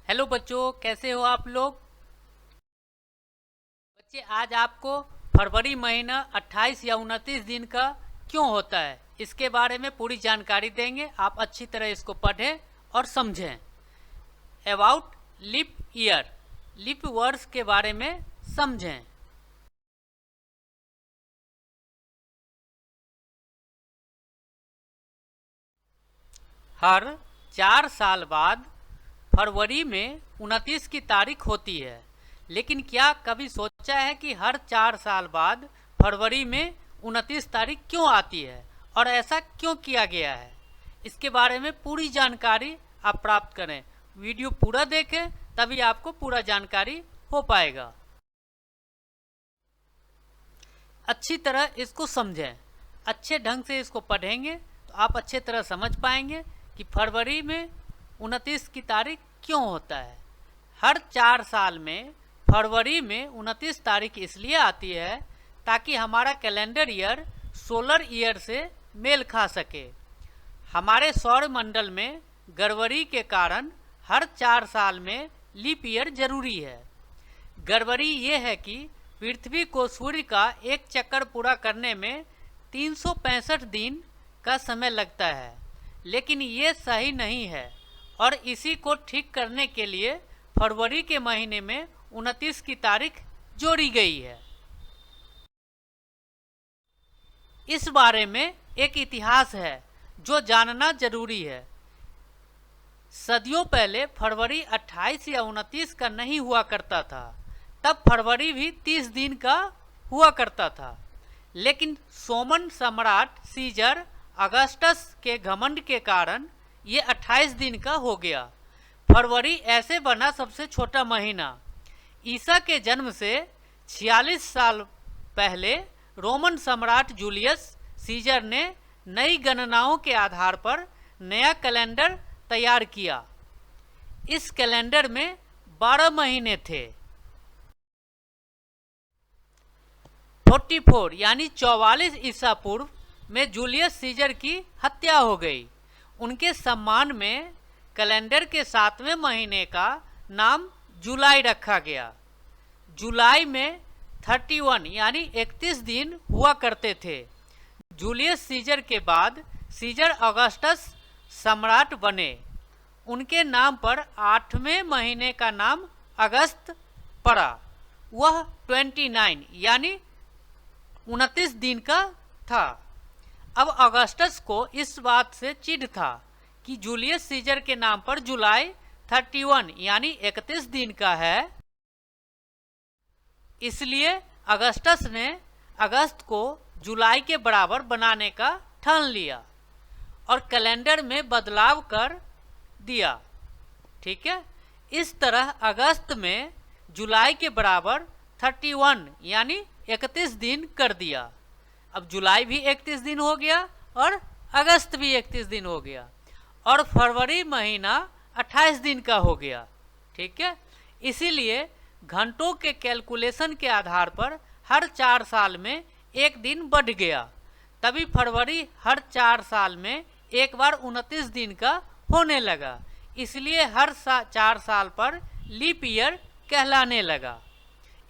Hello बच्चों, कैसे हो आप लोग। बच्चे, आज आपको फरवरी महीना 28 या 29 दिन का क्यों होता है इसके बारे में पूरी जानकारी देंगे। आप अच्छी तरह इसको पढ़ें और समझें। अबाउट लीप ईयर, लीप वर्ष के बारे में समझें। हर 4 साल बाद फरवरी में 29 की तारीख होती है। लेकिन क्या कभी सोचा है कि हर 4 साल बाद फरवरी में 29 तारीख क्यों आती है और ऐसा क्यों किया गया है। इसके बारे में पूरी जानकारी आप प्राप्त करें। वीडियो पूरा देखें, तभी आपको पूरा जानकारी हो पाएगा। अच्छी तरह इसको समझें, अच्छे ढंग से इसको पढ़ेंगे तो आप अच्छे तरह समझ पाएंगे कि फरवरी में 29 की तारीख क्यों होता है। हर 4 साल में फरवरी में 29 तारीख इसलिए आती है ताकि हमारा कैलेंडर ईयर सोलर ईयर से मेल खा सके। हमारे सौर मंडल में गड़बड़ी के कारण हर 4 साल में लीप ईयर जरूरी है। गड़बड़ी ये है कि पृथ्वी को सूर्य का एक चक्कर पूरा करने में 365 दिन का समय लगता है, लेकिन ये सही नहीं है और इसी को ठीक करने के लिए फरवरी के महीने में 29 की तारीख जोड़ी गई है। इस बारे में एक इतिहास है जो जानना जरूरी है। सदियों पहले फरवरी 28 या 29 का नहीं हुआ करता था। तब फरवरी भी 30 दिन का हुआ करता था, लेकिन रोमन सम्राट सीजर अगस्टस के घमंड के कारण ये 28 दिन का हो गया। फरवरी ऐसे बना सबसे छोटा महीना। ईसा के जन्म से 46 साल पहले रोमन सम्राट जूलियस सीजर ने नई गणनाओं के आधार पर नया कैलेंडर तैयार किया। इस कैलेंडर में 12 महीने थे। 44 यानी 44 ईसा पूर्व में जूलियस सीजर की हत्या हो गई। उनके सम्मान में कैलेंडर के 7वें महीने का नाम जुलाई रखा गया। जुलाई में 31 यानी 31 दिन हुआ करते थे। जूलियस सीजर के बाद सीजर अगस्टस सम्राट बने। उनके नाम पर 8वें महीने का नाम अगस्त पड़ा। वह 29 यानी 29 दिन का था। अब अगस्टस को इस बात से चिढ़ था कि जूलियस सीजर के नाम पर जुलाई 31 यानी 31 दिन का है, इसलिए अगस्टस ने अगस्त को जुलाई के बराबर बनाने का ठान लिया और कैलेंडर में बदलाव कर दिया। ठीक है, इस तरह अगस्त में जुलाई के बराबर 31 यानी 31 दिन कर दिया। अब जुलाई भी 31 दिन हो गया और अगस्त भी 31 दिन हो गया और फरवरी महीना 28 दिन का हो गया। ठीक है, इसीलिए घंटों के कैलकुलेशन के आधार पर हर 4 साल में एक दिन बढ़ गया। तभी फरवरी हर 4 साल में एक बार 29 दिन का होने लगा। इसलिए हर 4 साल पर लीप ईयर कहलाने लगा।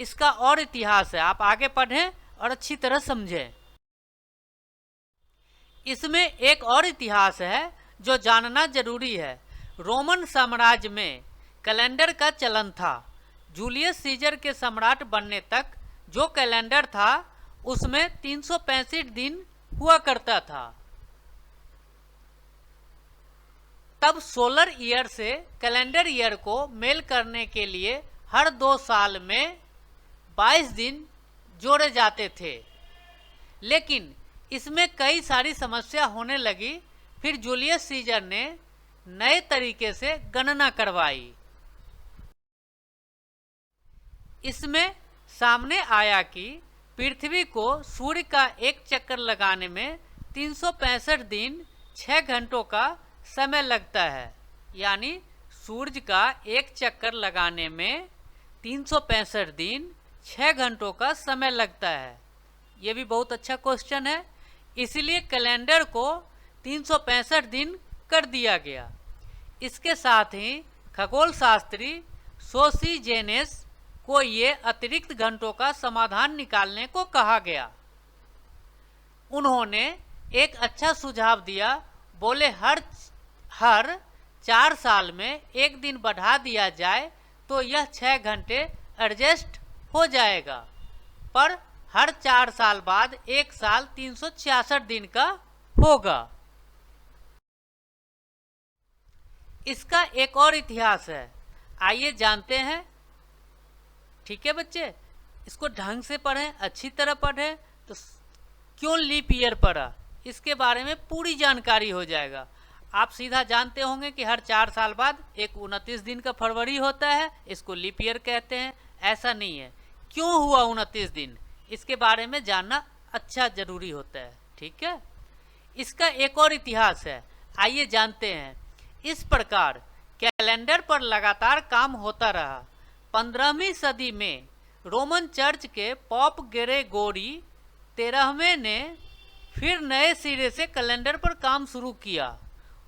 इसका और इतिहास है, आप आगे पढ़ें और अच्छी तरह समझें। इसमें एक और इतिहास है जो जानना जरूरी है। रोमन साम्राज्य में कैलेंडर का चलन था। जूलियस सीजर के सम्राट बनने तक जो कैलेंडर था उसमें 365 दिन हुआ करता था। तब सोलर ईयर से कैलेंडर ईयर को मेल करने के लिए हर 2 साल में 22 दिन जोड़े जाते थे, लेकिन इसमें कई सारी समस्या होने लगी। फिर जूलियस सीजर ने नए तरीके से गणना करवाई। इसमें सामने आया कि पृथ्वी को सूर्य का एक चक्कर लगाने में 365 दिन 6 घंटों का समय लगता है। यानी सूर्य का एक चक्कर लगाने में 365 दिन 6 घंटों का समय लगता है। ये भी बहुत अच्छा क्वेश्चन है। इसलिए कैलेंडर को 365 दिन कर दिया गया। इसके साथ ही खगोल शास्त्री सोसीजेनेस को ये अतिरिक्त घंटों का समाधान निकालने को कहा गया। उन्होंने एक अच्छा सुझाव दिया, बोले हर 4 साल में एक दिन बढ़ा दिया जाए तो यह 6 घंटे एडजस्ट हो जाएगा, पर हर 4 साल बाद एक साल 366 दिन का होगा। इसका एक और इतिहास है, आइए जानते हैं। ठीक है बच्चे, इसको ढंग से पढ़ें, अच्छी तरह पढ़ें तो क्यों लीप ईयर पढ़ा इसके बारे में पूरी जानकारी हो जाएगा। आप सीधा जानते होंगे कि हर 4 साल बाद एक 29 दिन का फरवरी होता है, इसको लीप ईयर कहते हैं। ऐसा नहीं है, क्यों हुआ 29 दिन इसके बारे में जानना अच्छा जरूरी होता है। ठीक है, इसका एक और इतिहास है, आइए जानते हैं। इस प्रकार कैलेंडर पर लगातार काम होता रहा। 15वीं सदी में रोमन चर्च के पॉप ग्रेगोरी 13वें ने फिर नए सिरे से कैलेंडर पर काम शुरू किया।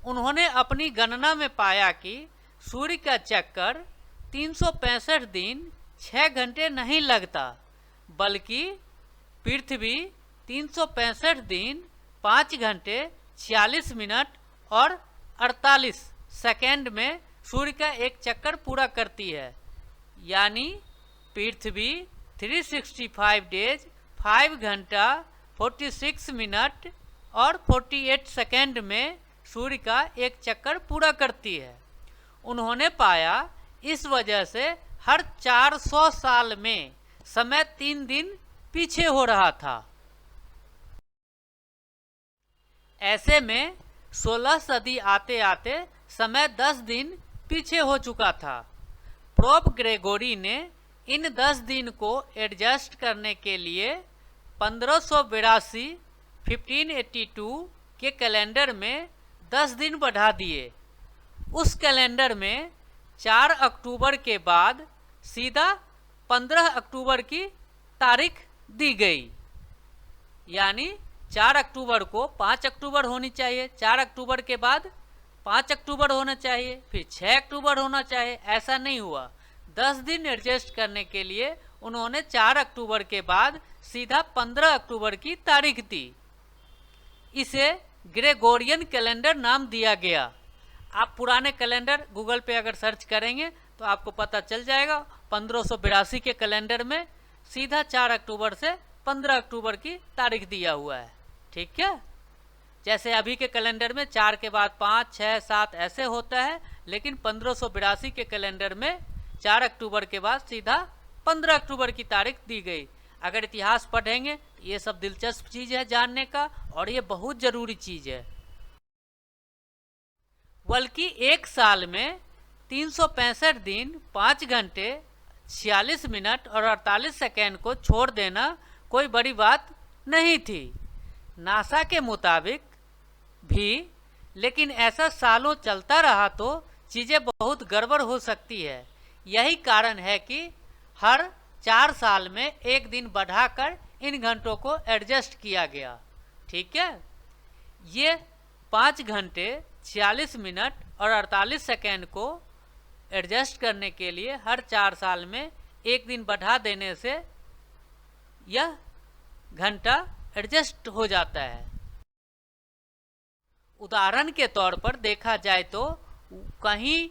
उन्होंने अपनी गणना में पाया कि सूर्य का चक्कर 365 दिन 6 घंटे नहीं लगता, बल्कि पृथ्वी 365 दिन 5 घंटे 46 मिनट और 48 सेकेंड में सूर्य का एक चक्कर पूरा करती है। यानी पृथ्वी 365 डेज 5 घंटा 46 मिनट और 48 सेकेंड में सूर्य का एक चक्कर पूरा करती है। उन्होंने पाया इस वजह से हर 400 साल में समय 3 दिन पीछे हो रहा था। ऐसे में 16 सदी आते आते समय 10 दिन पीछे हो चुका था। पोप ग्रेगोरी ने इन 10 दिन को एडजस्ट करने के लिए 1582 1582 के कैलेंडर में 10 दिन बढ़ा दिए। उस कैलेंडर में 4 अक्टूबर के बाद सीधा 15 अक्टूबर की तारीख दी गई। यानी 4 अक्टूबर को 5 अक्टूबर होनी चाहिए, 4 अक्टूबर के बाद 5 अक्टूबर होना चाहिए, फिर 6 अक्टूबर होना चाहिए। ऐसा नहीं हुआ। 10 दिन एडजस्ट करने के लिए उन्होंने 4 अक्टूबर के बाद सीधा 15 अक्टूबर की तारीख दी। इसे ग्रेगोरियन कैलेंडर नाम दिया गया। आप पुराने कैलेंडर गूगल पे अगर सर्च करेंगे तो आपको पता चल जाएगा। 1582 के कैलेंडर में सीधा 4 अक्टूबर से 15 अक्टूबर की तारीख दिया हुआ है। ठीक है, जैसे अभी के कैलेंडर में 4 के बाद 5, 6, 7 ऐसे होता है, लेकिन 1582 के कैलेंडर में 4 अक्टूबर के बाद सीधा 15 अक्टूबर की तारीख दी गई। अगर इतिहास पढ़ेंगे ये सब दिलचस्प चीज़ है जानने का, और ये बहुत ज़रूरी चीज़ है। बल्कि एक साल में 365 दिन 5 घंटे 46 मिनट और 48 सेकेंड को छोड़ देना कोई बड़ी बात नहीं थी नासा के मुताबिक भी। लेकिन ऐसा सालों चलता रहा तो चीज़ें बहुत गड़बड़ हो सकती है। यही कारण है कि हर 4 साल में एक दिन बढ़ाकर इन घंटों को एडजस्ट किया गया। ठीक है, ये 5 घंटे 46 मिनट और 48 सेकेंड को एडजस्ट करने के लिए हर 4 साल में एक दिन बढ़ा देने से यह घंटा एडजस्ट हो जाता है। उदाहरण के तौर पर देखा जाए तो कहीं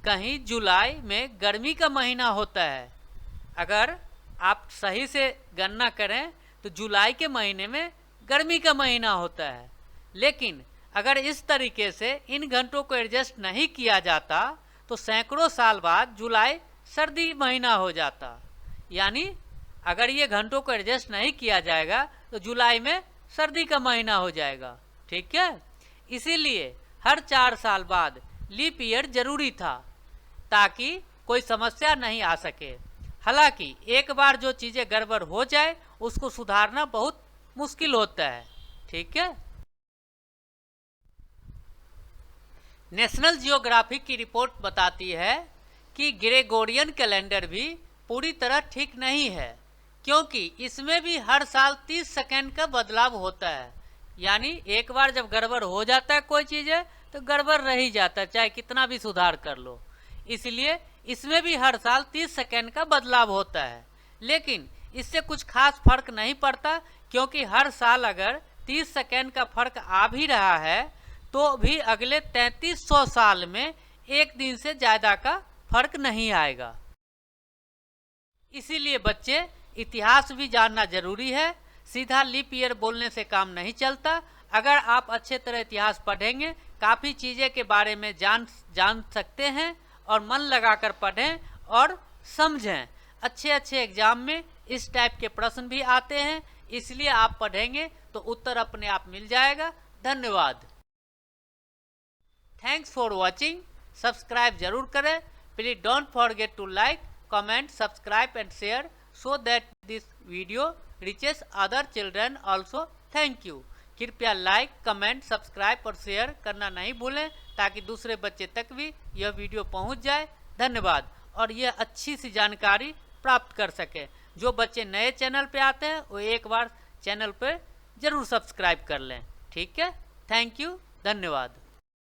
कहीं जुलाई में गर्मी का महीना होता है। अगर आप सही से गणना करें तो जुलाई के महीने में गर्मी का महीना होता है। लेकिन अगर इस तरीके से इन घंटों को एडजस्ट नहीं किया जाता तो सैकड़ों साल बाद जुलाई सर्दी महीना हो जाता। यानी अगर ये घंटों को एडजस्ट नहीं किया जाएगा तो जुलाई में सर्दी का महीना हो जाएगा। ठीक है, इसीलिए हर 4 साल बाद लीप ईयर जरूरी था ताकि कोई समस्या नहीं आ सके। हालांकि एक बार जो चीज़ें गड़बड़ हो जाए उसको सुधारना बहुत मुश्किल होता है। ठीक है, नेशनल जियोग्राफिक की रिपोर्ट बताती है कि ग्रेगोरियन कैलेंडर भी पूरी तरह ठीक नहीं है, क्योंकि इसमें भी हर साल 30 सेकेंड का बदलाव होता है। यानी एक बार जब गड़बड़ हो जाता है कोई चीज़ है तो गड़बड़ रह ही जाता है, चाहे कितना भी सुधार कर लो। इसलिए इसमें भी हर साल 30 सेकेंड का बदलाव होता है। लेकिन इससे कुछ खास फर्क नहीं पड़ता, क्योंकि हर साल अगर 30 सेकेंड का फर्क आ भी रहा है तो भी अगले 3300 साल में एक दिन से ज़्यादा का फर्क नहीं आएगा। इसीलिए बच्चे, इतिहास भी जानना जरूरी है। सीधा लीप ईयर बोलने से काम नहीं चलता। अगर आप अच्छे तरह इतिहास पढ़ेंगे, काफ़ी चीज़ें के बारे में जान सकते हैं और मन लगाकर पढ़ें और समझें। अच्छे अच्छे एग्जाम में इस टाइप के प्रश्न भी आते हैं, इसलिए आप पढ़ेंगे तो उत्तर अपने आप मिल जाएगा। धन्यवाद। Thanks for watching. सब्सक्राइब जरूर करें। Please don't forget to like, comment, subscribe and share so that this video reaches other children also. Thank you. कृपया लाइक, कमेंट, सब्सक्राइब और शेयर करना नहीं भूलें ताकि दूसरे बच्चे तक भी यह वीडियो पहुंच जाए। धन्यवाद। और यह अच्छी सी जानकारी प्राप्त कर सके। जो बच्चे नए चैनल पे आते हैं वो एक बार चैनल पे जरूर सब्सक्राइब कर लें। ठीक है, थैंक यू, धन्यवाद।